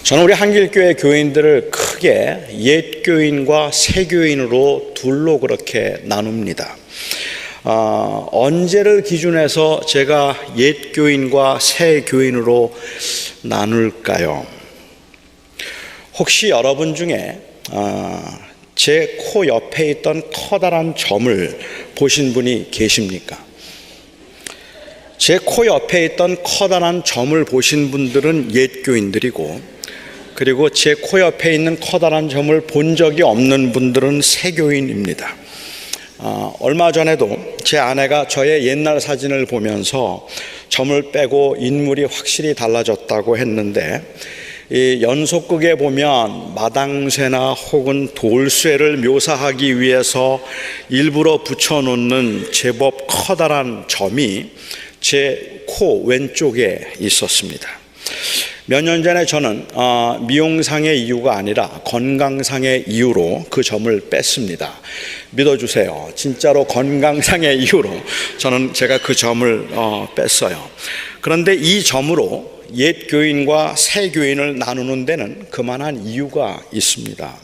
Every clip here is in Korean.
저는 우리 한길교회 교인들을 크게 옛 교인과 새 교인으로 둘로 그렇게 나눕니다. 언제를 기준해서 제가 옛 교인과 새 교인으로 나눌까요? 혹시 여러분 중에 제 코 옆에 있던 커다란 점을 보신 분이 계십니까? 제 코 옆에 있던 커다란 점을 보신 분들은 옛 교인들이고, 그리고 제 코 옆에 있는 커다란 점을 본 적이 없는 분들은 새 교인입니다. 얼마 전에도 제 아내가 저의 옛날 사진을 보면서 점을 빼고 인물이 확실히 달라졌다고 했는데, 이 연속극에 보면 마당쇠나 혹은 돌쇠를 묘사하기 위해서 일부러 붙여놓는 제법 커다란 점이 제 코 왼쪽에 있었습니다. 몇 년 전에 저는 미용상의 이유가 아니라 건강상의 이유로 그 점을 뺐습니다. 믿어주세요. 진짜로 건강상의 이유로 제가 그 점을 뺐어요. 그런데 이 점으로 옛 교인과 새 교인을 나누는 데는 그만한 이유가 있습니다.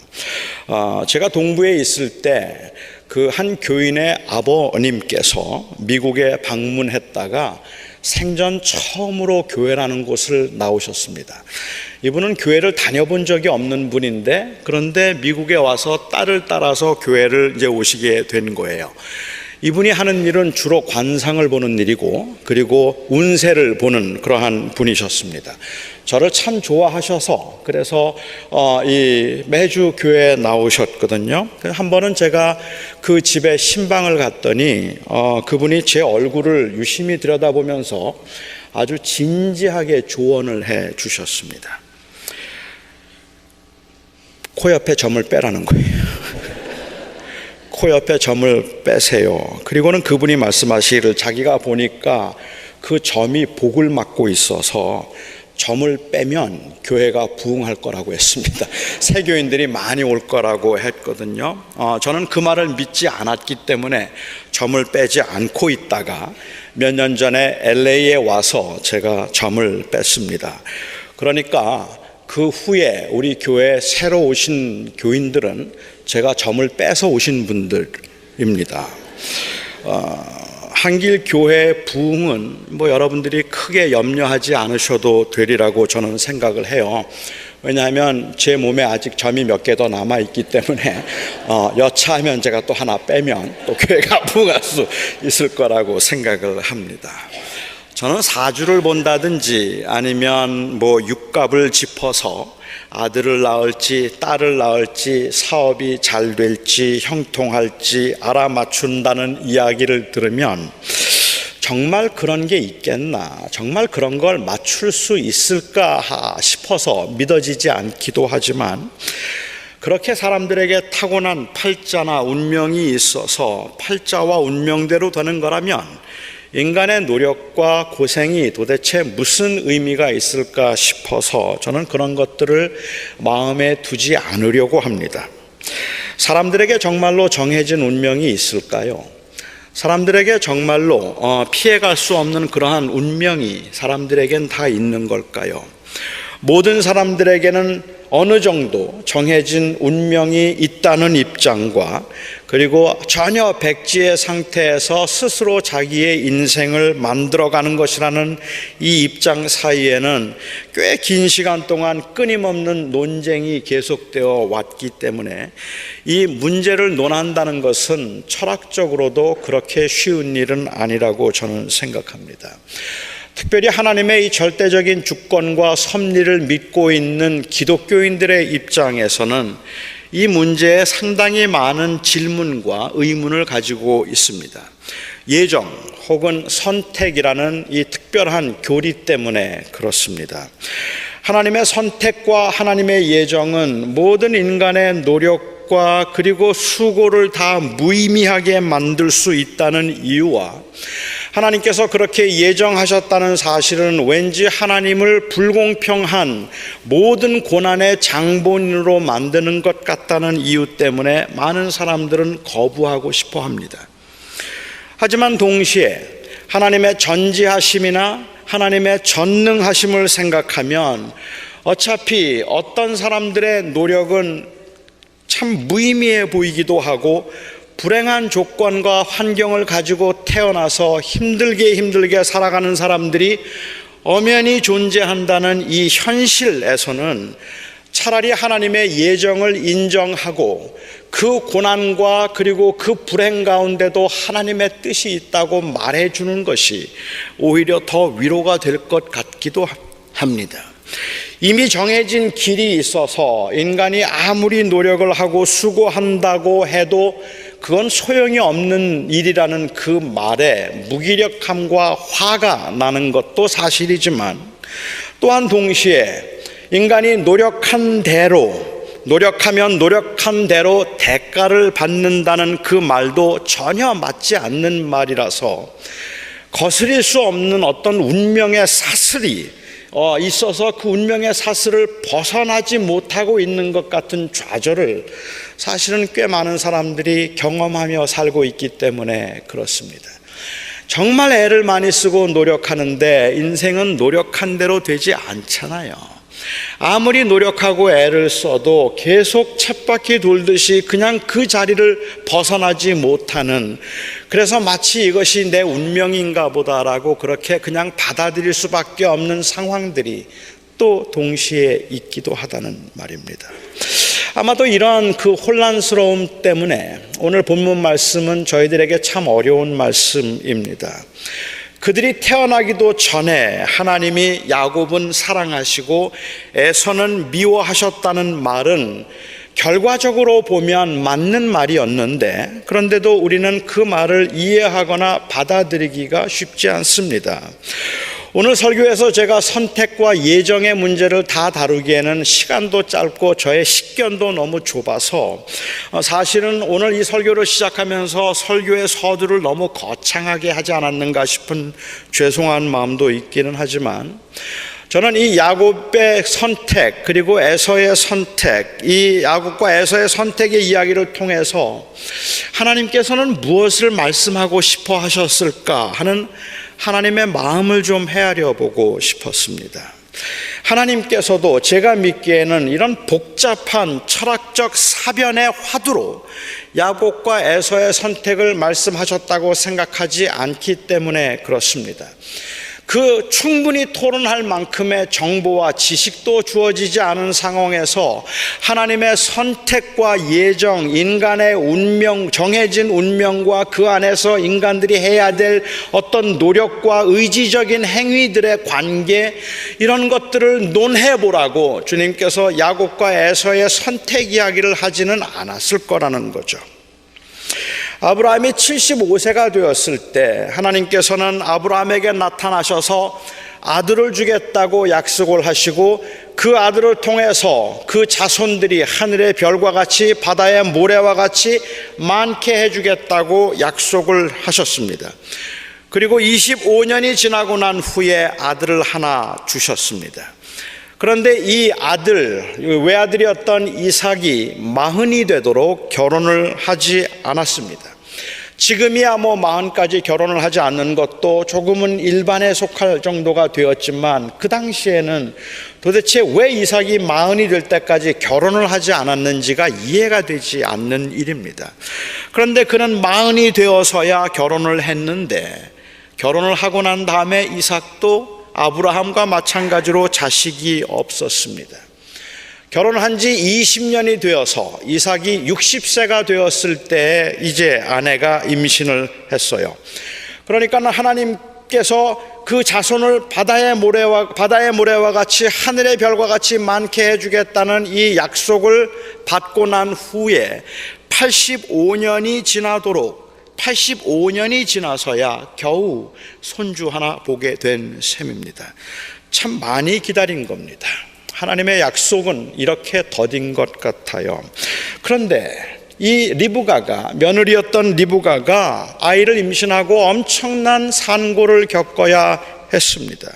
제가 동부에 있을 때 그 한 교인의 아버님께서 미국에 방문했다가 생전 처음으로 교회라는 곳을 나오셨습니다. 이분은 교회를 다녀본 적이 없는 분인데, 그런데 미국에 와서 딸을 따라서 교회를 이제 오시게 된 거예요. 이분이 하는 일은 주로 관상을 보는 일이고, 그리고 운세를 보는 그러한 분이셨습니다. 저를 참 좋아하셔서 그래서 매주 교회에 나오셨거든요. 한 번은 제가 그 집에 신방을 갔더니 그분이 제 얼굴을 유심히 들여다보면서 아주 진지하게 조언을 해 주셨습니다. 코 옆에 점을 빼라는 거예요. 코 옆에 점을 빼세요. 그리고는 그분이 말씀하시기를 자기가 보니까 그 점이 복을 맡고 있어서 점을 빼면 교회가 부흥할 거라고 했습니다. 새 교인들이 많이 올 거라고 했거든요. 저는 그 말을 믿지 않았기 때문에 점을 빼지 않고 있다가 몇 년 전에 LA에 와서 제가 점을 뺐습니다. 그러니까 그 후에 우리 교회에 새로 오신 교인들은 제가 점을 빼서 오신 분들입니다. 한길교회 부흥은 여러분들이 크게 염려하지 않으셔도 되리라고 저는 생각을 해요. 왜냐하면 제 몸에 아직 점이 몇 개 더 남아있기 때문에 여차하면 제가 또 하나 빼면 또 교회가 부흥할 수 있을 거라고 생각을 합니다. 저는 사주를 본다든지 아니면 육갑을 짚어서 아들을 낳을지 딸을 낳을지 사업이 잘 될지 형통할지 알아맞춘다는 이야기를 들으면 정말 그런 게 있겠나, 정말 그런 걸 맞출 수 있을까 싶어서 믿어지지 않기도 하지만, 그렇게 사람들에게 타고난 팔자나 운명이 있어서 팔자와 운명대로 되는 거라면 인간의 노력과 고생이 도대체 무슨 의미가 있을까 싶어서 저는 그런 것들을 마음에 두지 않으려고 합니다. 사람들에게 정말로 정해진 운명이 있을까요? 사람들에게 정말로 피해갈 수 없는 그러한 운명이 사람들에겐 다 있는 걸까요? 모든 사람들에게는 어느 정도 정해진 운명이 있다는 입장과, 그리고 전혀 백지의 상태에서 스스로 자기의 인생을 만들어가는 것이라는 이 입장 사이에는 꽤 긴 시간 동안 끊임없는 논쟁이 계속되어 왔기 때문에 이 문제를 논한다는 것은 철학적으로도 그렇게 쉬운 일은 아니라고 저는 생각합니다. 특별히 하나님의 이 절대적인 주권과 섭리를 믿고 있는 기독교인들의 입장에서는 이 문제에 상당히 많은 질문과 의문을 가지고 있습니다. 예정 혹은 선택이라는 이 특별한 교리 때문에 그렇습니다. 하나님의 선택과 하나님의 예정은 모든 인간의 노력과 그리고 수고를 다 무의미하게 만들 수 있다는 이유와, 하나님께서 그렇게 예정하셨다는 사실은 왠지 하나님을 불공평한 모든 고난의 장본인으로 만드는 것 같다는 이유 때문에 많은 사람들은 거부하고 싶어 합니다. 하지만 동시에 하나님의 전지하심이나 하나님의 전능하심을 생각하면 어차피 어떤 사람들의 노력은 참 무의미해 보이기도 하고 불행한 조건과 환경을 가지고 태어나서 힘들게 살아가는 사람들이 엄연히 존재한다는 이 현실에서는 차라리 하나님의 예정을 인정하고 그 고난과 그리고 그 불행 가운데도 하나님의 뜻이 있다고 말해주는 것이 오히려 더 위로가 될 것 같기도 합니다. 이미 정해진 길이 있어서 인간이 아무리 노력을 하고 수고한다고 해도 그건 소용이 없는 일이라는 그 말에 무기력함과 화가 나는 것도 사실이지만, 또한 동시에 인간이 노력하면 노력한 대로 대가를 받는다는 그 말도 전혀 맞지 않는 말이라서 거스릴 수 없는 어떤 운명의 사슬이 있어서 그 운명의 사슬을 벗어나지 못하고 있는 것 같은 좌절을 사실은 꽤 많은 사람들이 경험하며 살고 있기 때문에 그렇습니다. 정말 애를 많이 쓰고 노력하는데 인생은 노력한 대로 되지 않잖아요. 아무리 노력하고 애를 써도 계속 쳇바퀴 돌듯이 그냥 그 자리를 벗어나지 못하는, 그래서 마치 이것이 내 운명인가 보다라고 그렇게 그냥 받아들일 수밖에 없는 상황들이 또 동시에 있기도 하다는 말입니다. 아마도 이런 그 혼란스러움 때문에 오늘 본문 말씀은 저희들에게 참 어려운 말씀입니다. 그들이 태어나기도 전에 하나님이 야곱은 사랑하시고 에서는 미워하셨다는 말은 결과적으로 보면 맞는 말이었는데, 그런데도 우리는 그 말을 이해하거나 받아들이기가 쉽지 않습니다. 오늘 설교에서 제가 선택과 예정의 문제를 다 다루기에는 시간도 짧고 저의 식견도 너무 좁아서 사실은 오늘 이 설교를 시작하면서 설교의 서두를 너무 거창하게 하지 않았는가 싶은 죄송한 마음도 있기는 하지만, 저는 이 야곱의 선택 그리고 에서의 선택, 이 야곱과 에서의 선택의 이야기를 통해서 하나님께서는 무엇을 말씀하고 싶어 하셨을까 하는 하나님의 마음을 좀 헤아려 보고 싶었습니다. 하나님께서도 제가 믿기에는 이런 복잡한 철학적 사변의 화두로 야곱과 에서의 선택을 말씀하셨다고 생각하지 않기 때문에 그렇습니다. 그 충분히 토론할 만큼의 정보와 지식도 주어지지 않은 상황에서 하나님의 선택과 예정, 인간의 운명, 정해진 운명과 그 안에서 인간들이 해야 될 어떤 노력과 의지적인 행위들의 관계, 이런 것들을 논해보라고 주님께서 야곱과 에서의 선택 이야기를 하지는 않았을 거라는 거죠. 아브라함이 75세가 되었을 때 하나님께서는 아브라함에게 나타나셔서 아들을 주겠다고 약속을 하시고, 그 아들을 통해서 그 자손들이 하늘의 별과 같이 바다의 모래와 같이 많게 해주겠다고 약속을 하셨습니다. 그리고 25년이 지나고 난 후에 아들을 하나 주셨습니다. 그런데 이 아들, 외아들이었던 이삭이 40이 되도록 결혼을 하지 않았습니다. 지금이야 40까지 결혼을 하지 않는 것도 조금은 일반에 속할 정도가 되었지만, 그 당시에는 도대체 왜 이삭이 40이 될 때까지 결혼을 하지 않았는지가 이해가 되지 않는 일입니다. 그런데 그는 40이 되어서야 결혼을 했는데, 결혼을 하고 난 다음에 이삭도 아브라함과 마찬가지로 자식이 없었습니다. 결혼한 지 20년이 되어서 이삭이 60세가 되었을 때 이제 아내가 임신을 했어요. 그러니까 하나님께서 그 자손을 바다의 모래와 같이 하늘의 별과 같이 많게 해주겠다는 이 약속을 받고 난 후에 85년이 지나서야 겨우 손주 하나 보게 된 셈입니다. 참 많이 기다린 겁니다. 하나님의 약속은 이렇게 더딘 것 같아요. 그런데 이 리브가가, 며느리였던 리브가가 아이를 임신하고 엄청난 산고를 겪어야 했습니다.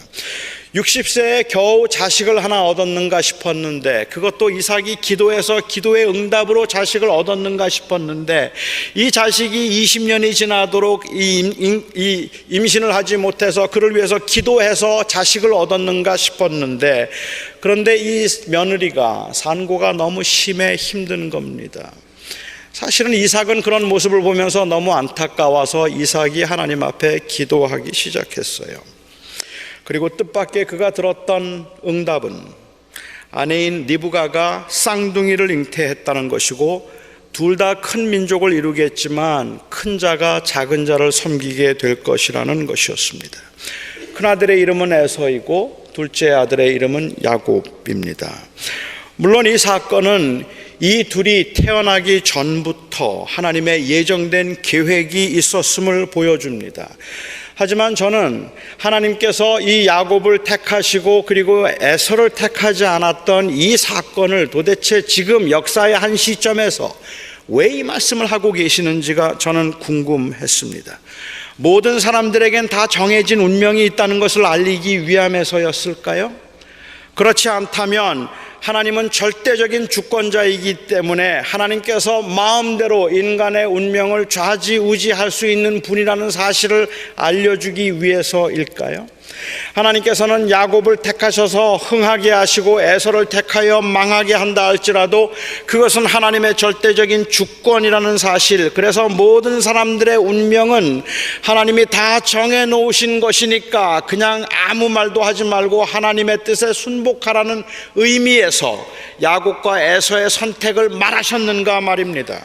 60세에 겨우 자식을 하나 얻었는가 싶었는데, 그것도 이삭이 기도해서 기도의 응답으로 자식을 얻었는가 싶었는데, 이 자식이 20년이 지나도록 이 임신을 하지 못해서 그를 위해서 기도해서 자식을 얻었는가 싶었는데, 그런데 이 며느리가 산고가 너무 심해 힘든 겁니다. 사실은 이삭은 그런 모습을 보면서 너무 안타까워서 이삭이 하나님 앞에 기도하기 시작했어요. 그리고 뜻밖의 그가 들었던 응답은 아내인 리브가가 쌍둥이를 잉태했다는 것이고, 둘 다 큰 민족을 이루겠지만 큰 자가 작은 자를 섬기게 될 것이라는 것이었습니다. 큰아들의 이름은 에서이고 둘째 아들의 이름은 야곱입니다. 물론 이 사건은 이 둘이 태어나기 전부터 하나님의 예정된 계획이 있었음을 보여줍니다. 하지만 저는 하나님께서 이 야곱을 택하시고 그리고 에서를 택하지 않았던 이 사건을 도대체 지금 역사의 한 시점에서 왜 이 말씀을 하고 계시는지가 저는 궁금했습니다. 모든 사람들에겐 다 정해진 운명이 있다는 것을 알리기 위함에서였을까요? 그렇지 않다면 하나님은 절대적인 주권자이기 때문에 하나님께서 마음대로 인간의 운명을 좌지우지할 수 있는 분이라는 사실을 알려주기 위해서일까요? 하나님께서는 야곱을 택하셔서 흥하게 하시고 에서를 택하여 망하게 한다 할지라도 그것은 하나님의 절대적인 주권이라는 사실, 그래서 모든 사람들의 운명은 하나님이 다 정해놓으신 것이니까 그냥 아무 말도 하지 말고 하나님의 뜻에 순복하라는 의미에서 야곱과 에서의 선택을 말하셨는가 말입니다.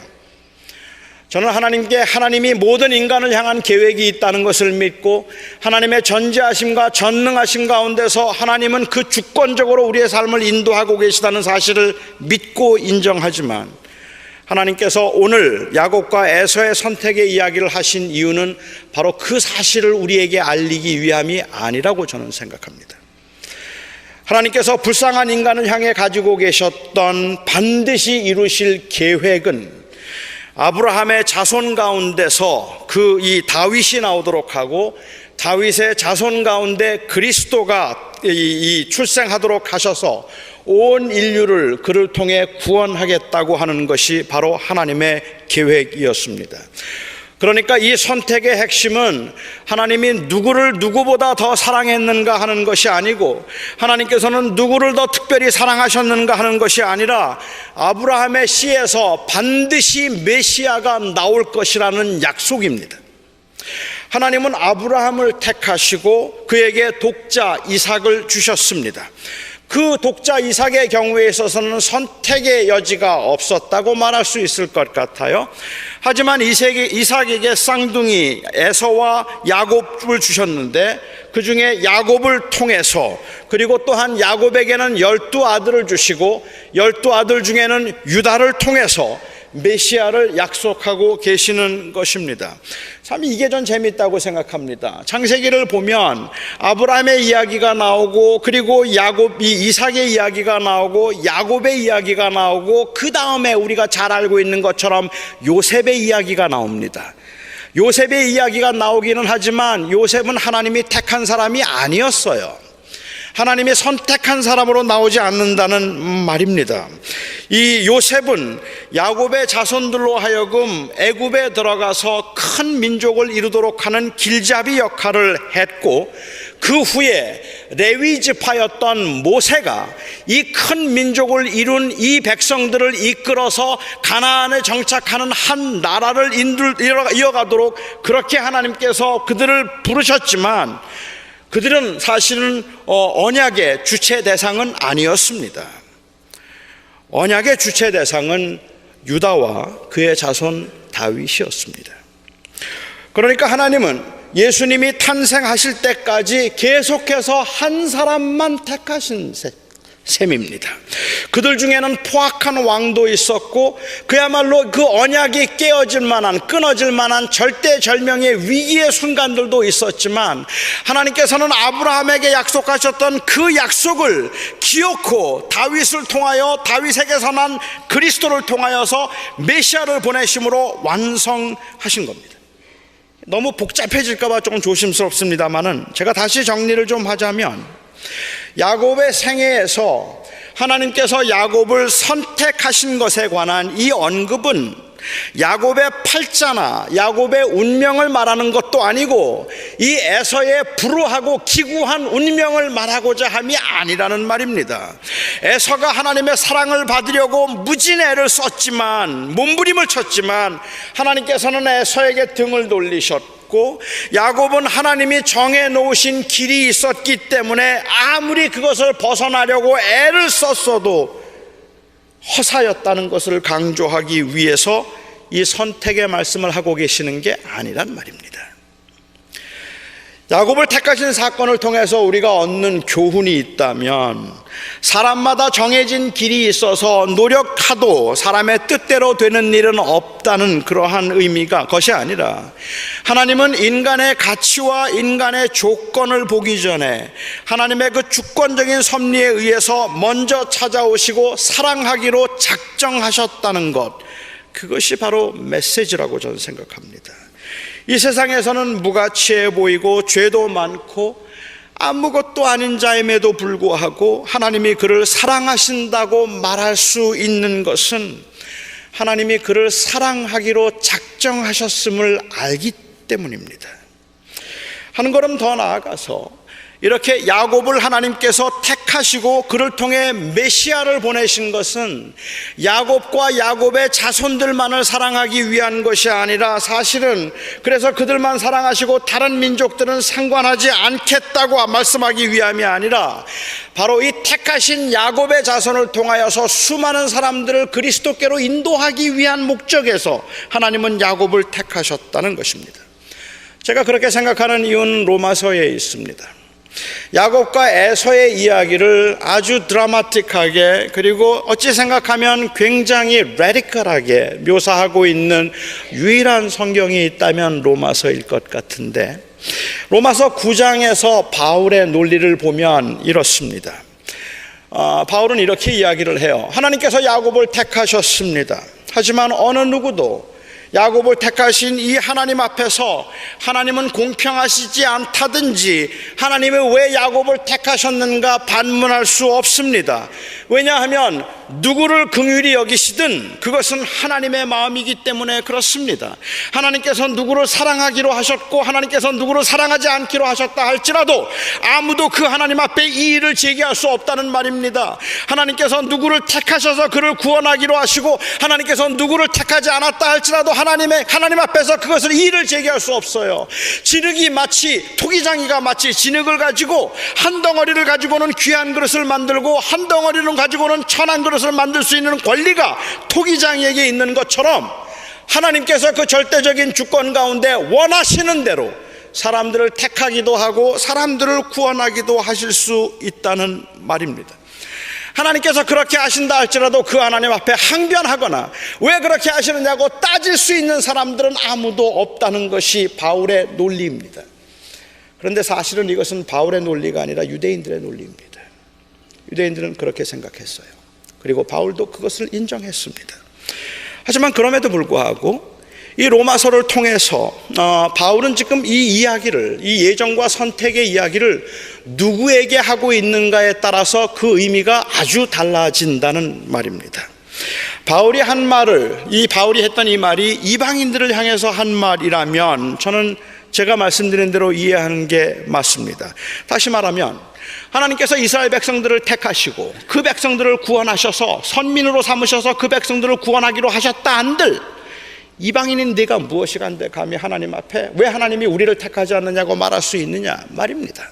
저는 하나님이 모든 인간을 향한 계획이 있다는 것을 믿고 하나님의 전지하심과 전능하심 가운데서 하나님은 그 주권적으로 우리의 삶을 인도하고 계시다는 사실을 믿고 인정하지만, 하나님께서 오늘 야곱과 에서의 선택의 이야기를 하신 이유는 바로 그 사실을 우리에게 알리기 위함이 아니라고 저는 생각합니다. 하나님께서 불쌍한 인간을 향해 가지고 계셨던 반드시 이루실 계획은 아브라함의 자손 가운데서 이 다윗이 나오도록 하고, 다윗의 자손 가운데 그리스도가 출생하도록 하셔서 온 인류를 그를 통해 구원하겠다고 하는 것이 바로 하나님의 계획이었습니다. 그러니까 이 선택의 핵심은 하나님이 누구를 누구보다 더 사랑했는가 하는 것이 아니고, 하나님께서는 누구를 더 특별히 사랑하셨는가 하는 것이 아니라 아브라함의 씨에서 반드시 메시아가 나올 것이라는 약속입니다. 하나님은 아브라함을 택하시고 그에게 독자 이삭을 주셨습니다. 그 독자 이삭의 경우에 있어서는 선택의 여지가 없었다고 말할 수 있을 것 같아요. 하지만 이삭에게 쌍둥이 에서와 야곱을 주셨는데, 그 중에 야곱을 통해서, 그리고 또한 야곱에게는 12아들을 주시고 12아들 중에는 유다를 통해서 메시아를 약속하고 계시는 것입니다. 참 이게 전 재밌다고 생각합니다. 창세기를 보면 아브라함의 이야기가 나오고, 그리고 이삭의 이야기가 나오고, 야곱의 이야기가 나오고, 그 다음에 우리가 잘 알고 있는 것처럼 요셉의 이야기가 나옵니다. 요셉의 이야기가 나오기는 하지만 요셉은 하나님이 택한 사람이 아니었어요. 하나님이 선택한 사람으로 나오지 않는다는 말입니다. 이 요셉은 야곱의 자손들로 하여금 애굽에 들어가서 큰 민족을 이루도록 하는 길잡이 역할을 했고, 그 후에 레위 지파였던 모세가 이 큰 민족을 이룬 이 백성들을 이끌어서 가나안에 정착하는 한 나라를 이어가도록 그렇게 하나님께서 그들을 부르셨지만, 그들은 사실은 언약의 주체 대상은 아니었습니다. 언약의 주체 대상은 유다와 그의 자손 다윗이었습니다. 그러니까 하나님은 예수님이 탄생하실 때까지 계속해서 한 사람만 택하신 셈입니다. 그들 중에는 포악한 왕도 있었고, 그야말로 그 언약이 깨어질 만한, 끊어질 만한 절대절명의 위기의 순간들도 있었지만, 하나님께서는 아브라함에게 약속하셨던 그 약속을 기어코 다윗을 통하여, 다윗에게서 난 그리스도를 통하여서 메시아를 보내심으로 완성하신 겁니다. 너무 복잡해질까 봐 조금 조심스럽습니다만은 제가 다시 정리를 좀 하자면, 야곱의 생애에서 하나님께서 야곱을 선택하신 것에 관한 이 언급은 야곱의 팔자나 야곱의 운명을 말하는 것도 아니고 이 에서의 불우하고 기구한 운명을 말하고자 함이 아니라는 말입니다. 에서가 하나님의 사랑을 받으려고 무진 애를 썼지만, 몸부림을 쳤지만 하나님께서는 에서에게 등을 돌리셨고, 야곱은 하나님이 정해 놓으신 길이 있었기 때문에 아무리 그것을 벗어나려고 애를 썼어도 허사였다는 것을 강조하기 위해서 이 선택의 말씀을 하고 계시는 게 아니란 말입니다. 야곱을 택하신 사건을 통해서 우리가 얻는 교훈이 있다면, 사람마다 정해진 길이 있어서 노력하도 사람의 뜻대로 되는 일은 없다는 그러한 의미가 것이 아니라, 하나님은 인간의 가치와 인간의 조건을 보기 전에 하나님의 그 주권적인 섭리에 의해서 먼저 찾아오시고 사랑하기로 작정하셨다는 것, 그것이 바로 메시지라고 저는 생각합니다. 이 세상에서는 무가치해 보이고 죄도 많고 아무것도 아닌 자임에도 불구하고 하나님이 그를 사랑하신다고 말할 수 있는 것은 하나님이 그를 사랑하기로 작정하셨음을 알기 때문입니다. 한 걸음 더 나아가서 이렇게 야곱을 하나님께서 택하시고 그를 통해 메시아를 보내신 것은 야곱과 야곱의 자손들만을 사랑하기 위한 것이 아니라, 사실은 그래서 그들만 사랑하시고 다른 민족들은 상관하지 않겠다고 말씀하기 위함이 아니라, 바로 이 택하신 야곱의 자손을 통하여서 수많은 사람들을 그리스도께로 인도하기 위한 목적에서 하나님은 야곱을 택하셨다는 것입니다. 제가 그렇게 생각하는 이유는 로마서에 있습니다. 야곱과 에서의 이야기를 아주 드라마틱하게, 그리고 어찌 생각하면 굉장히 레디컬하게 묘사하고 있는 유일한 성경이 있다면 로마서일 것 같은데, 로마서 9장에서 바울의 논리를 보면 이렇습니다. 바울은 이렇게 이야기를 해요. 하나님께서 야곱을 택하셨습니다. 하지만 어느 누구도 야곱을 택하신 이 하나님 앞에서 하나님은 공평하시지 않다든지 하나님이 왜 야곱을 택하셨는가 반문할 수 없습니다. 왜냐하면 누구를 긍휼히 여기시든 그것은 하나님의 마음이기 때문에 그렇습니다. 하나님께서 누구를 사랑하기로 하셨고 하나님께서 누구를 사랑하지 않기로 하셨다 할지라도 아무도 그 하나님 앞에 이의를 제기할 수 없다는 말입니다. 하나님께서 누구를 택하셔서 그를 구원하기로 하시고 하나님께서 누구를 택하지 않았다 할지라도 하나님 앞에서 그것을 이의를 제기할 수 없어요. 토기장이가 마치 진흙을 가지고 한 덩어리를 가지고는 귀한 그릇을 만들고 한 덩어리를 가지고는 천한 그릇을 만들 수 있는 권리가 토기장이에게 있는 것처럼, 하나님께서 그 절대적인 주권 가운데 원하시는 대로 사람들을 택하기도 하고 사람들을 구원하기도 하실 수 있다는 말입니다. 하나님께서 그렇게 하신다 할지라도 그 하나님 앞에 항변하거나 왜 그렇게 하시느냐고 따질 수 있는 사람들은 아무도 없다는 것이 바울의 논리입니다. 그런데 사실은 이것은 바울의 논리가 아니라 유대인들의 논리입니다. 유대인들은 그렇게 생각했어요. 그리고 바울도 그것을 인정했습니다. 하지만 그럼에도 불구하고 이 로마서를 통해서 바울은 지금 이 이야기를, 이 예정과 선택의 이야기를 누구에게 하고 있는가에 따라서 그 의미가 아주 달라진다는 말입니다. 바울이 한 말을, 바울이 했던 이 말이 이방인들을 향해서 한 말이라면 저는 제가 말씀드린 대로 이해하는 게 맞습니다. 다시 말하면 하나님께서 이스라엘 백성들을 택하시고 그 백성들을 구원하셔서 선민으로 삼으셔서 그 백성들을 구원하기로 하셨다 한들, 이방인인 네가 무엇이 간데 감히 하나님 앞에 왜 하나님이 우리를 택하지 않느냐고 말할 수 있느냐 말입니다.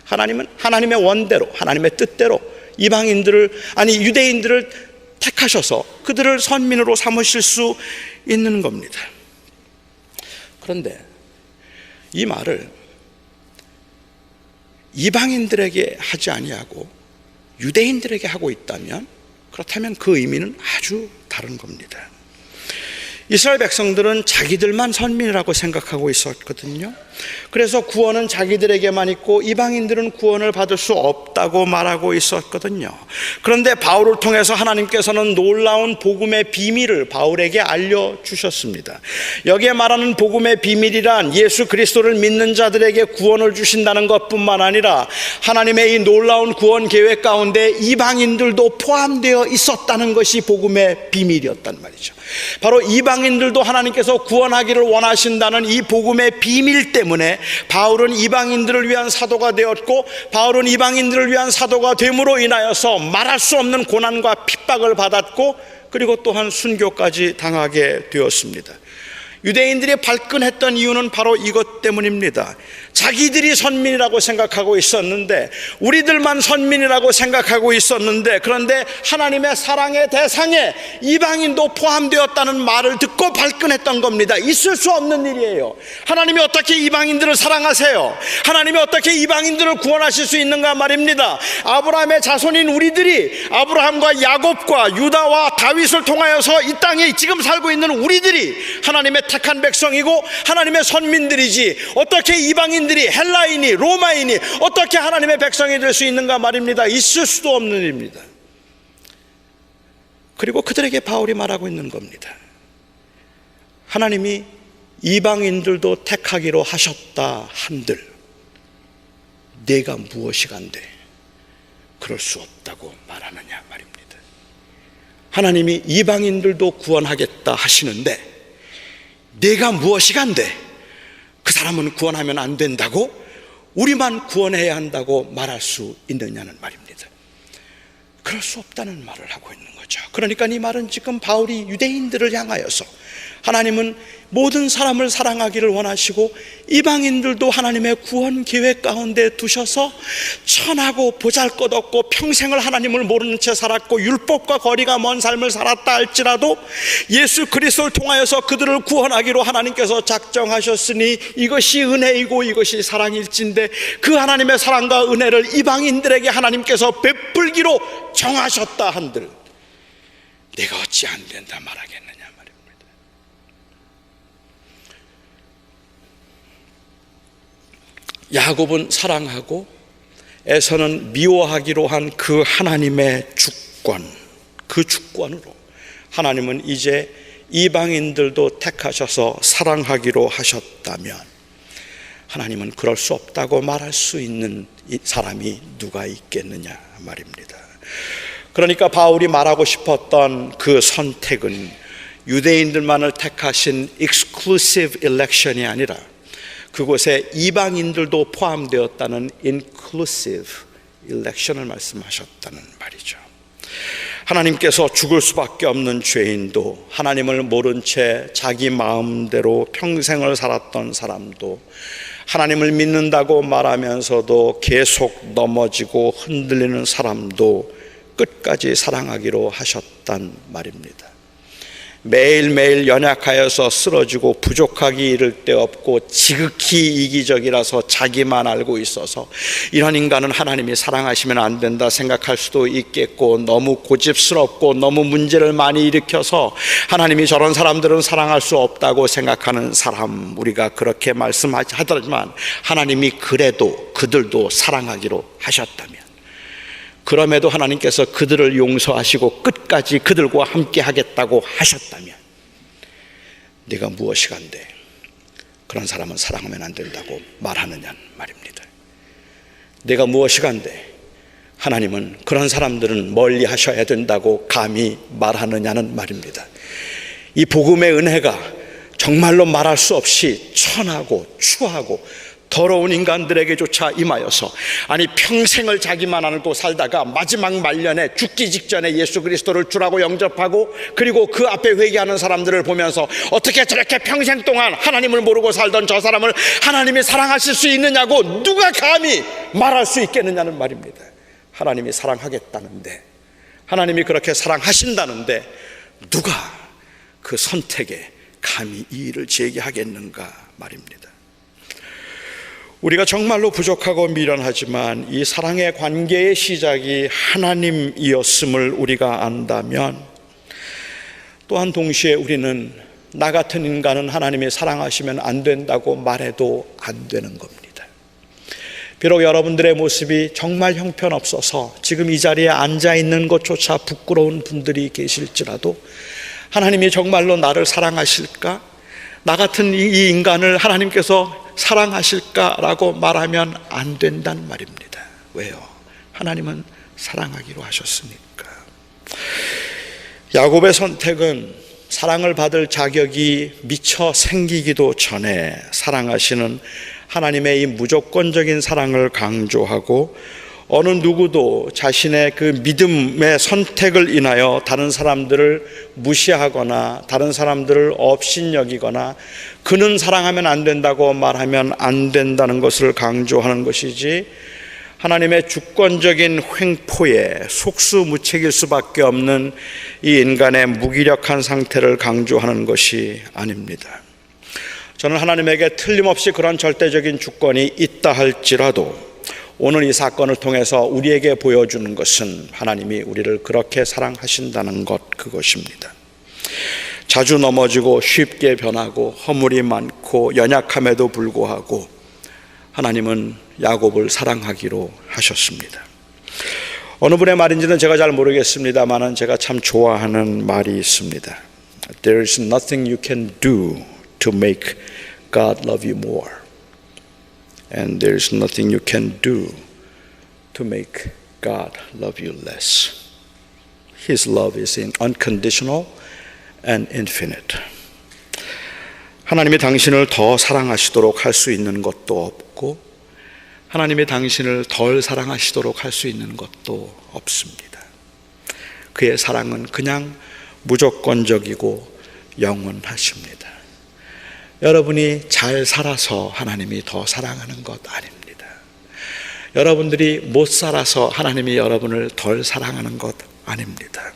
하나님은 하나님의 원대로, 하나님의 뜻대로 유대인들을 택하셔서 그들을 선민으로 삼으실 수 있는 겁니다. 그런데 이 말을 이방인들에게 하지 아니하고 유대인들에게 하고 있다면, 그렇다면 그 의미는 아주 다른 겁니다. 이스라엘 백성들은 자기들만 선민이라고 생각하고 있었거든요. 그래서 구원은 자기들에게만 있고 이방인들은 구원을 받을 수 없다고 말하고 있었거든요. 그런데 바울을 통해서 하나님께서는 놀라운 복음의 비밀을 바울에게 알려주셨습니다. 여기에 말하는 복음의 비밀이란 예수 그리스도를 믿는 자들에게 구원을 주신다는 것뿐만 아니라 하나님의 이 놀라운 구원 계획 가운데 이방인들도 포함되어 있었다는 것이 복음의 비밀이었단 말이죠. 바로 이방인들도 하나님께서 구원하기를 원하신다는 이 복음의 비밀 때문에 바울은 이방인들을 위한 사도가 되었고, 바울은 이방인들을 위한 사도가 됨으로 인하여서 말할 수 없는 고난과 핍박을 받았고, 그리고 또한 순교까지 당하게 되었습니다. 유대인들이 발끈했던 이유는 바로 이것 때문입니다. 자기들이 선민이라고 생각하고 있었는데, 우리들만 선민이라고 생각하고 있었는데, 그런데 하나님의 사랑의 대상에 이방인도 포함되었다는 말을 듣고 발끈했던 겁니다. 있을 수 없는 일이에요. 하나님이 어떻게 이방인들을 사랑하세요? 하나님이 어떻게 이방인들을 구원하실 수 있는가 말입니다. 아브라함의 자손인 우리들이, 아브라함과 야곱과 유다와 다윗을 통하여서 이 땅에 지금 살고 있는 우리들이 하나님의 택한 백성이고 하나님의 선민들이지, 어떻게 이방인들이, 헬라인이, 로마인이 어떻게 하나님의 백성이 될 수 있는가 말입니다. 있을 수도 없는 일입니다. 그리고 그들에게 바울이 말하고 있는 겁니다. 하나님이 이방인들도 택하기로 하셨다 한들 내가 무엇이간데 그럴 수 없다고 말하느냐 말입니다. 하나님이 이방인들도 구원하겠다 하시는데 내가 무엇이간데 그 사람은 구원하면 안 된다고, 우리만 구원해야 한다고 말할 수 있느냐는 말입니다. 그럴 수 없다는 말을 하고 있는 거죠. 그러니까 이 말은 지금 바울이 유대인들을 향하여서 하나님은 모든 사람을 사랑하기를 원하시고 이방인들도 하나님의 구원 계획 가운데 두셔서 천하고 보잘것없고 평생을 하나님을 모르는 채 살았고 율법과 거리가 먼 삶을 살았다 할지라도 예수 그리스도를 통하여서 그들을 구원하기로 하나님께서 작정하셨으니 이것이 은혜이고 이것이 사랑일진데, 그 하나님의 사랑과 은혜를 이방인들에게 하나님께서 베풀기로 정하셨다 한들 내가 어찌 안 된다 말하겠느냐 말입니다. 야곱은 사랑하고 에서는 미워하기로 한 그 하나님의 주권, 그 주권으로 하나님은 이제 이방인들도 택하셔서 사랑하기로 하셨다면 하나님은 그럴 수 없다고 말할 수 있는 사람이 누가 있겠느냐 말입니다. 그러니까 바울이 말하고 싶었던 그 선택은 유대인들만을 택하신 exclusive election이 아니라 그곳에 이방인들도 포함되었다는 inclusive election을 말씀하셨다는 말이죠. 하나님께서 죽을 수밖에 없는 죄인도, 하나님을 모른 채 자기 마음대로 평생을 살았던 사람도, 하나님을 믿는다고 말하면서도 계속 넘어지고 흔들리는 사람도 끝까지 사랑하기로 하셨단 말입니다. 매일매일 연약하여서 쓰러지고 부족하기 이를 데 없고 지극히 이기적이라서 자기만 알고 있어서 이런 인간은 하나님이 사랑하시면 안 된다 생각할 수도 있겠고, 너무 고집스럽고 너무 문제를 많이 일으켜서 하나님이 저런 사람들은 사랑할 수 없다고 생각하는 사람, 우리가 그렇게 말씀하지만 하나님이 그래도 그들도 사랑하기로 하셨다면, 그럼에도 하나님께서 그들을 용서하시고 끝까지 그들과 함께 하겠다고 하셨다면 네가 무엇이간데 그런 사람은 사랑하면 안 된다고 말하느냐는 말입니다. 네가 무엇이간데 하나님은 그런 사람들은 멀리 하셔야 된다고 감히 말하느냐는 말입니다. 이 복음의 은혜가 정말로 말할 수 없이 천하고 추하고 더러운 인간들에게조차 임하여서, 아니 평생을 자기만 알고 살다가 마지막 말년에 죽기 직전에 예수 그리스도를 주라고 영접하고 그리고 그 앞에 회개하는 사람들을 보면서 어떻게 저렇게 평생 동안 하나님을 모르고 살던 저 사람을 하나님이 사랑하실 수 있느냐고 누가 감히 말할 수 있겠느냐는 말입니다. 하나님이 사랑하겠다는데, 하나님이 그렇게 사랑하신다는데 누가 그 선택에 감히 이 일을 제기하겠는가 말입니다. 우리가 정말로 부족하고 미련하지만 이 사랑의 관계의 시작이 하나님이었음을 우리가 안다면, 또한 동시에 우리는 나 같은 인간은 하나님이 사랑하시면 안 된다고 말해도 안 되는 겁니다. 비록 여러분들의 모습이 정말 형편없어서 지금 이 자리에 앉아 있는 것조차 부끄러운 분들이 계실지라도 하나님이 정말로 나를 사랑하실까? 나 같은 이 인간을 하나님께서 사랑하실까라고 말하면 안 된다는 말입니다. 왜요? 하나님은 사랑하기로 하셨으니까. 야곱의 선택은 사랑을 받을 자격이 미처 생기기도 전에 사랑하시는 하나님의 이 무조건적인 사랑을 강조하고 어느 누구도 자신의 그 믿음의 선택을 인하여 다른 사람들을 무시하거나 다른 사람들을 업신여기거나 그는 사랑하면 안 된다고 말하면 안 된다는 것을 강조하는 것이지, 하나님의 주권적인 횡포에 속수무책일 수밖에 없는 이 인간의 무기력한 상태를 강조하는 것이 아닙니다. 저는 하나님에게 틀림없이 그런 절대적인 주권이 있다 할지라도 오늘 이 사건을 통해서 우리에게 보여주는 것은 하나님이 우리를 그렇게 사랑하신다는 것, 그것입니다. 자주 넘어지고 쉽게 변하고 허물이 많고 연약함에도 불구하고 하나님은 야곱을 사랑하기로 하셨습니다. 어느 분의 말인지는 제가 잘 모르겠습니다만 제가 참 좋아하는 말이 있습니다. There is nothing you can do to make God love you more. And there is nothing you can do to make God love you less. His love is unconditional and infinite. 하나님이 당신을 더 사랑하시도록 할 수 있는 것도 없고 하나님이 당신을 덜 사랑하시도록 할 수 있는 것도 없습니다. 그의 사랑은 그냥 무조건적이고 영원하십니다. 여러분이 잘 살아서 하나님이 더 사랑하는 것 아닙니다. 여러분들이 못 살아서 하나님이 여러분을 덜 사랑하는 것 아닙니다.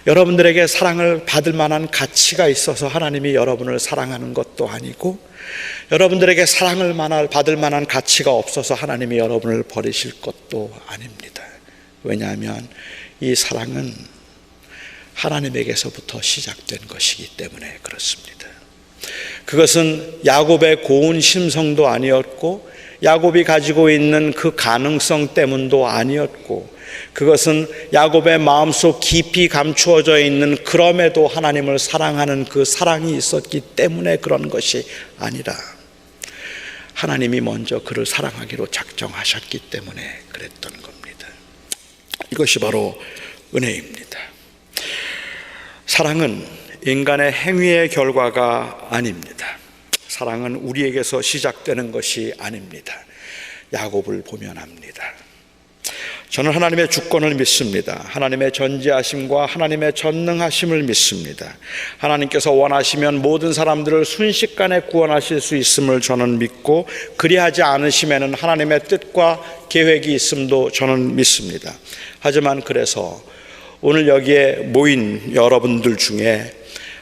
여러분들에게 사랑을 받을 만한 가치가 있어서 하나님이 여러분을 사랑하는 것도 아니고 여러분들에게 사랑을 받을 만한 가치가 없어서 하나님이 여러분을 버리실 것도 아닙니다. 왜냐하면 이 사랑은 하나님에게서부터 시작된 것이기 때문에 그렇습니다. 그것은 야곱의 고운 심성도 아니었고 야곱이 가지고 있는 그 가능성 때문도 아니었고 그것은 야곱의 마음속 깊이 감추어져 있는 그럼에도 하나님을 사랑하는 그 사랑이 있었기 때문에 그런 것이 아니라 하나님이 먼저 그를 사랑하기로 작정하셨기 때문에 그랬던 겁니다. 이것이 바로 은혜입니다. 사랑은 인간의 행위의 결과가 아닙니다. 사랑은 우리에게서 시작되는 것이 아닙니다. 야곱을 보면 압니다. 저는 하나님의 주권을 믿습니다. 하나님의 전지하심과 하나님의 전능하심을 믿습니다. 하나님께서 원하시면 모든 사람들을 순식간에 구원하실 수 있음을 저는 믿고 그리하지 않으시면은 하나님의 뜻과 계획이 있음도 저는 믿습니다. 하지만 그래서 오늘 여기에 모인 여러분들 중에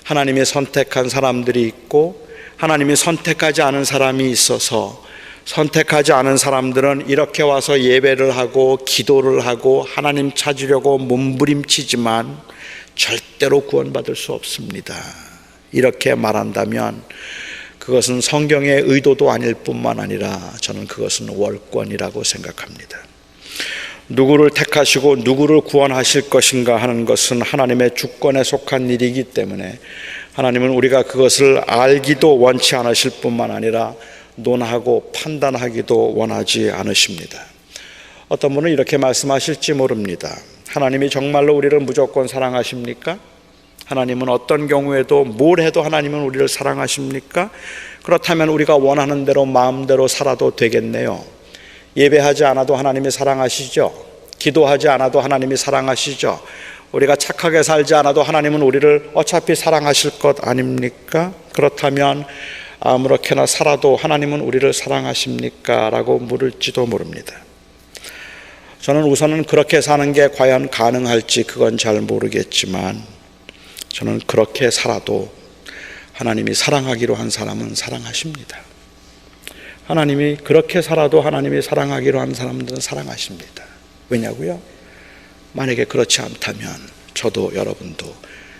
하나님이 선택한 사람들이 있고 하나님이 선택하지 않은 사람이 있어서 선택하지 않은 사람들은 이렇게 와서 예배를 하고 기도를 하고 하나님 찾으려고 몸부림치지만 절대로 구원받을 수 없습니다. 이렇게 말한다면 그것은 성경의 의도도 아닐 뿐만 아니라 저는 그것은 월권이라고 생각합니다. 누구를 택하시고 누구를 구원하실 것인가 하는 것은 하나님의 주권에 속한 일이기 때문에 하나님은 우리가 그것을 알기도 원치 않으실 뿐만 아니라 논하고 판단하기도 원하지 않으십니다. 어떤 분은 이렇게 말씀하실지 모릅니다. 하나님이 정말로 우리를 무조건 사랑하십니까? 하나님은 어떤 경우에도 뭘 해도 하나님은 우리를 사랑하십니까? 그렇다면 우리가 원하는 대로 마음대로 살아도 되겠네요. 예배하지 않아도 하나님이 사랑하시죠. 기도하지 않아도 하나님이 사랑하시죠. 우리가 착하게 살지 않아도 하나님은 우리를 어차피 사랑하실 것 아닙니까? 그렇다면 아무렇게나 살아도 하나님은 우리를 사랑하십니까? 라고 물을지도 모릅니다. 저는 우선은 그렇게 사는 게 과연 가능할지 그건 잘 모르겠지만 저는 그렇게 살아도 하나님이 사랑하기로 한 사람은 사랑하십니다. 하나님이 그렇게 살아도 하나님이 사랑하기로 한 사람들은 사랑하십니다. 왜냐고요? 만약에 그렇지 않다면 저도 여러분도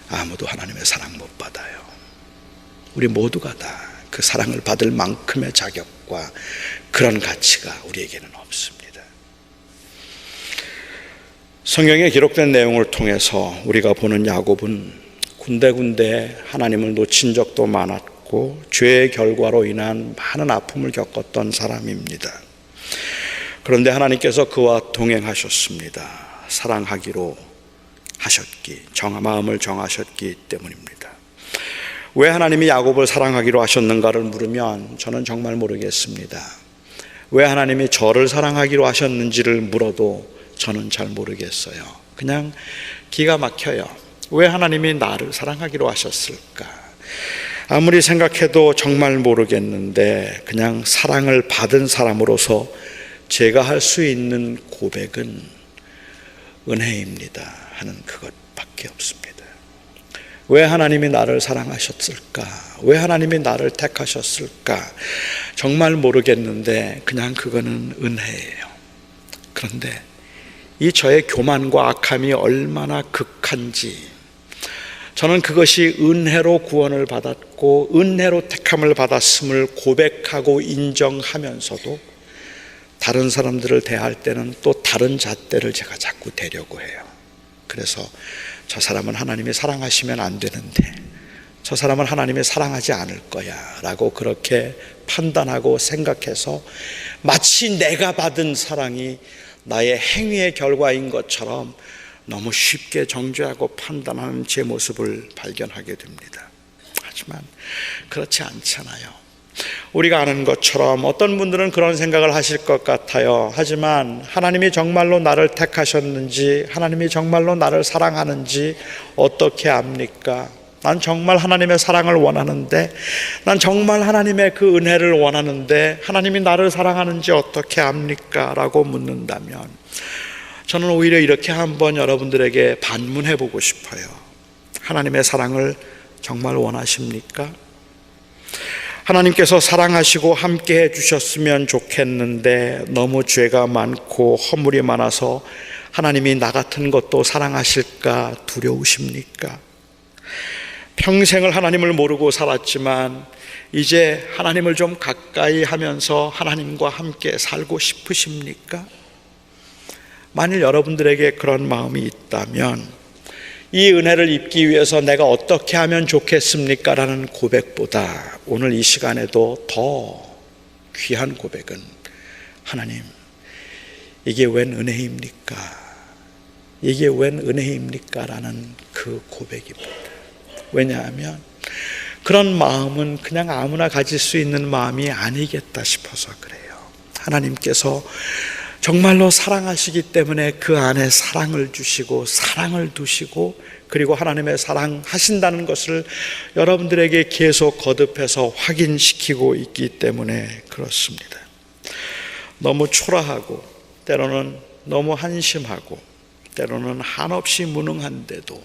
아무도 하나님의 사랑 못 받아요. 우리 모두가 다 그 사랑을 받을 만큼의 자격과 그런 가치가 우리에게는 없습니다. 성경에 기록된 내용을 통해서 우리가 보는 야곱은 군데군데 하나님을 놓친 적도 많았고 죄의 결과로 인한 많은 아픔을 겪었던 사람입니다. 그런데 하나님께서 그와 동행하셨습니다. 사랑하기로 하셨기, 마음을 정하셨기 때문입니다. 왜 하나님이 야곱을 사랑하기로 하셨는가를 물으면 저는 정말 모르겠습니다. 왜 하나님이 저를 사랑하기로 하셨는지를 물어도 저는 잘 모르겠어요. 그냥 기가 막혀요. 왜 하나님이 나를 사랑하기로 하셨을까? 아무리 생각해도 정말 모르겠는데 그냥 사랑을 받은 사람으로서 제가 할 수 있는 고백은 은혜입니다 하는 그것밖에 없습니다. 왜 하나님이 나를 사랑하셨을까? 왜 하나님이 나를 택하셨을까? 정말 모르겠는데 그냥 그거는 은혜예요. 그런데 이 저의 교만과 악함이 얼마나 극한지, 저는 그것이 은혜로 구원을 받았고 은혜로 택함을 받았음을 고백하고 인정하면서도 다른 사람들을 대할 때는 또 다른 잣대를 제가 자꾸 대려고 해요. 그래서 저 사람은 하나님이 사랑하시면 안 되는데, 저 사람은 하나님이 사랑하지 않을 거야 라고 그렇게 판단하고 생각해서 마치 내가 받은 사랑이 나의 행위의 결과인 것처럼 너무 쉽게 정죄하고 판단하는 제 모습을 발견하게 됩니다. 하지만 그렇지 않잖아요. 우리가 아는 것처럼 어떤 분들은 그런 생각을 하실 것 같아요. 하지만 하나님이 정말로 나를 택하셨는지, 하나님이 정말로 나를 사랑하는지 어떻게 압니까? 난 정말 하나님의 사랑을 원하는데, 난 정말 하나님의 그 은혜를 원하는데 하나님이 나를 사랑하는지 어떻게 압니까? 라고 묻는다면 저는 오히려 이렇게 한번 여러분들에게 반문해 보고 싶어요. 하나님의 사랑을 정말 원하십니까? 하나님께서 사랑하시고 함께 해주셨으면 좋겠는데 너무 죄가 많고 허물이 많아서 하나님이 나 같은 것도 사랑하실까 두려우십니까? 평생을 하나님을 모르고 살았지만 이제 하나님을 좀 가까이 하면서 하나님과 함께 살고 싶으십니까? 만일 여러분들에게 그런 마음이 있다면 이 은혜를 입기 위해서 내가 어떻게 하면 좋겠습니까? 라는 고백보다 오늘 이 시간에도 더 귀한 고백은, 하나님, 이게 웬 은혜입니까? 이게 웬 은혜입니까? 라는 그 고백입니다. 왜냐하면 그런 마음은 그냥 아무나 가질 수 있는 마음이 아니겠다 싶어서 그래요. 하나님께서 정말로 사랑하시기 때문에 그 안에 사랑을 주시고 사랑을 두시고, 그리고 하나님의 사랑하신다는 것을 여러분들에게 계속 거듭해서 확인시키고 있기 때문에 그렇습니다. 너무 초라하고 때로는 너무 한심하고 때로는 한없이 무능한데도,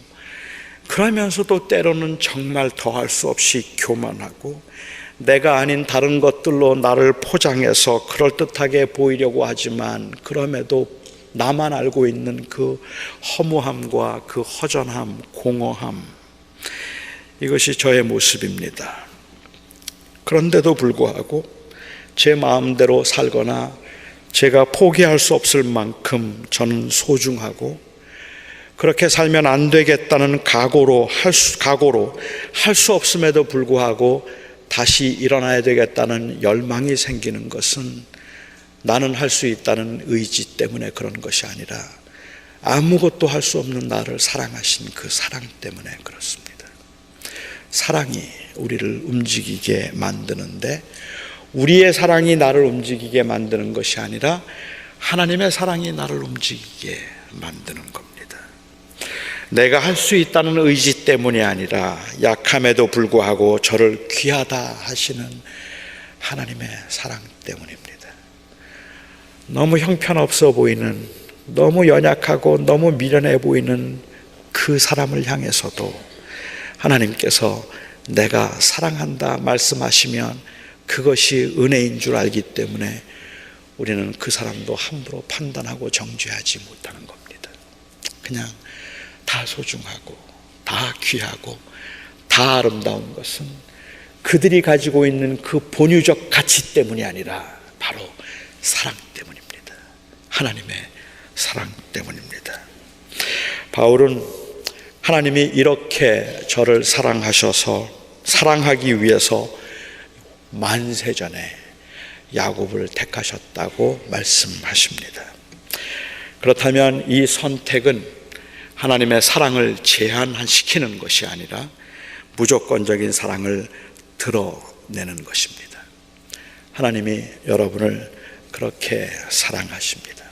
그러면서도 때로는 정말 더할 수 없이 교만하고 내가 아닌 다른 것들로 나를 포장해서 그럴듯하게 보이려고 하지만 그럼에도 나만 알고 있는 그 허무함과 그 허전함, 공허함, 이것이 저의 모습입니다. 그런데도 불구하고 제 마음대로 살거나 제가 포기할 수 없을 만큼 저는 소중하고, 그렇게 살면 안 되겠다는 각오로 할 수 없음에도 불구하고 다시 일어나야 되겠다는 열망이 생기는 것은 나는 할 수 있다는 의지 때문에 그런 것이 아니라 아무것도 할 수 없는 나를 사랑하신 그 사랑 때문에 그렇습니다. 사랑이 우리를 움직이게 만드는데, 우리의 사랑이 나를 움직이게 만드는 것이 아니라 하나님의 사랑이 나를 움직이게 만드는 겁니다. 내가 할 수 있다는 의지 때문이 아니라 약함에도 불구하고 저를 귀하다 하시는 하나님의 사랑 때문입니다. 너무 형편없어 보이는, 너무 연약하고 너무 미련해 보이는 그 사람을 향해서도 하나님께서 내가 사랑한다 말씀하시면 그것이 은혜인 줄 알기 때문에 우리는 그 사람도 함부로 판단하고 정죄하지 못하는 겁니다. 그냥 다 소중하고 다 귀하고 다 아름다운 것은 그들이 가지고 있는 그 본유적 가치 때문이 아니라 바로 사랑 때문입니다. 하나님의 사랑 때문입니다. 바울은 하나님이 이렇게 저를 사랑하셔서 사랑하기 위해서 만세전에 야곱을 택하셨다고 말씀하십니다. 그렇다면 이 선택은 하나님의 사랑을 제한시키는 것이 아니라 무조건적인 사랑을 드러내는 것입니다. 하나님이 여러분을 그렇게 사랑하십니다.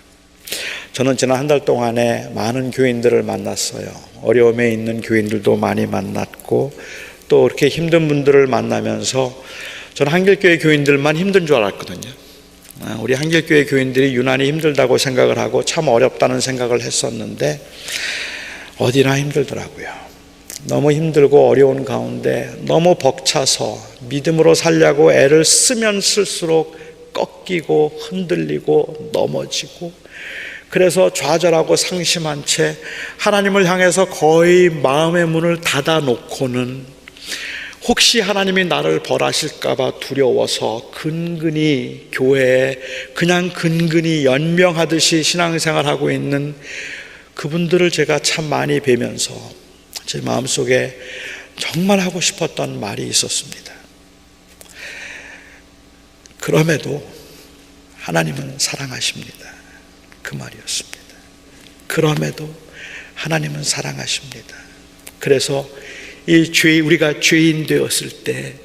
저는 지난 한 달 동안에 많은 교인들을 만났어요. 어려움에 있는 교인들도 많이 만났고 또 이렇게 힘든 분들을 만나면서 저는 한길교회 교인들만 힘든 줄 알았거든요. 우리 한길교회 교인들이 유난히 힘들다고 생각을 하고 참 어렵다는 생각을 했었는데 어디나 힘들더라고요. 너무 힘들고 어려운 가운데 너무 벅차서 믿음으로 살려고 애를 쓰면 쓸수록 꺾이고 흔들리고 넘어지고, 그래서 좌절하고 상심한 채 하나님을 향해서 거의 마음의 문을 닫아놓고는 혹시 하나님이 나를 벌하실까 봐 두려워서 근근히 교회에 그냥 근근히 연명하듯이 신앙생활하고 있는 그분들을 제가 참 많이 뵈면서 제 마음속에 정말 하고 싶었던 말이 있었습니다. 그럼에도 하나님은 사랑하십니다. 그 말이었습니다. 그럼에도 하나님은 사랑하십니다. 그래서 우리가 죄인 되었을 때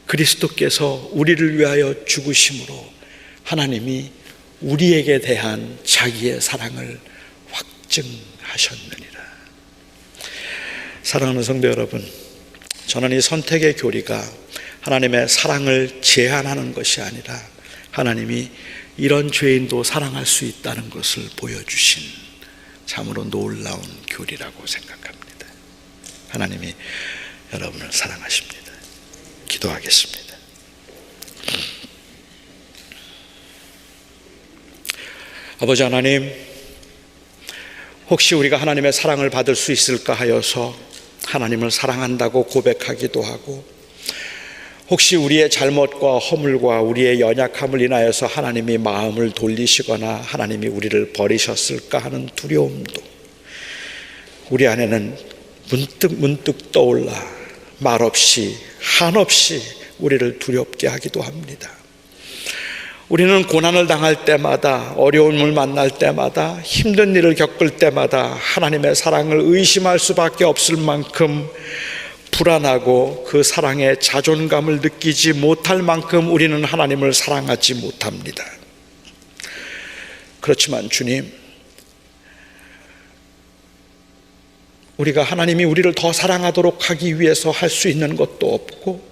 그리스도께서 우리를 위하여 죽으심으로 하나님이 우리에게 대한 자기의 사랑을 확증하셨느니라. 사랑하는 성도 여러분, 저는 이 선택의 교리가 하나님의 사랑을 제한하는 것이 아니라 하나님이 이런 죄인도 사랑할 수 있다는 것을 보여주신 참으로 놀라운 교리라고 생각합니다. 하나님이 여러분을 사랑하십니다. 기도하겠습니다. 아버지 하나님, 혹시 우리가 하나님의 사랑을 받을 수 있을까 하여서 하나님을 사랑한다고 고백하기도 하고, 혹시 우리의 잘못과 허물과 우리의 연약함을 인하여서 하나님이 마음을 돌리시거나 하나님이 우리를 버리셨을까 하는 두려움도 우리 안에는 문득 떠올라 말없이 한없이 우리를 두렵게 하기도 합니다. 우리는 고난을 당할 때마다, 어려움을 만날 때마다, 힘든 일을 겪을 때마다 하나님의 사랑을 의심할 수밖에 없을 만큼 불안하고 그 사랑에 자존감을 느끼지 못할 만큼 우리는 하나님을 사랑하지 못합니다. 그렇지만 주님, 우리가 하나님이 우리를 더 사랑하도록 하기 위해서 할 수 있는 것도 없고,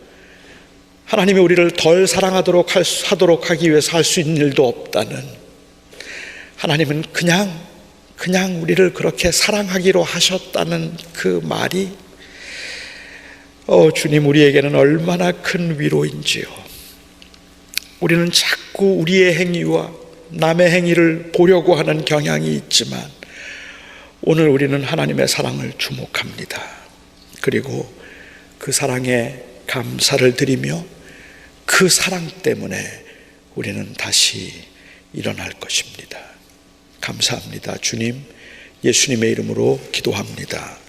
하나님이 우리를 덜 사랑하도록 하기 위해서 할 수 있는 일도 없다는, 하나님은 그냥 우리를 그렇게 사랑하기로 하셨다는 그 말이 주님, 우리에게는 얼마나 큰 위로인지요. 우리는 자꾸 우리의 행위와 남의 행위를 보려고 하는 경향이 있지만 오늘 우리는 하나님의 사랑을 주목합니다. 그리고 그 사랑에 감사를 드리며 그 사랑 때문에 우리는 다시 일어날 것입니다. 감사합니다. 주님, 예수님의 이름으로 기도합니다.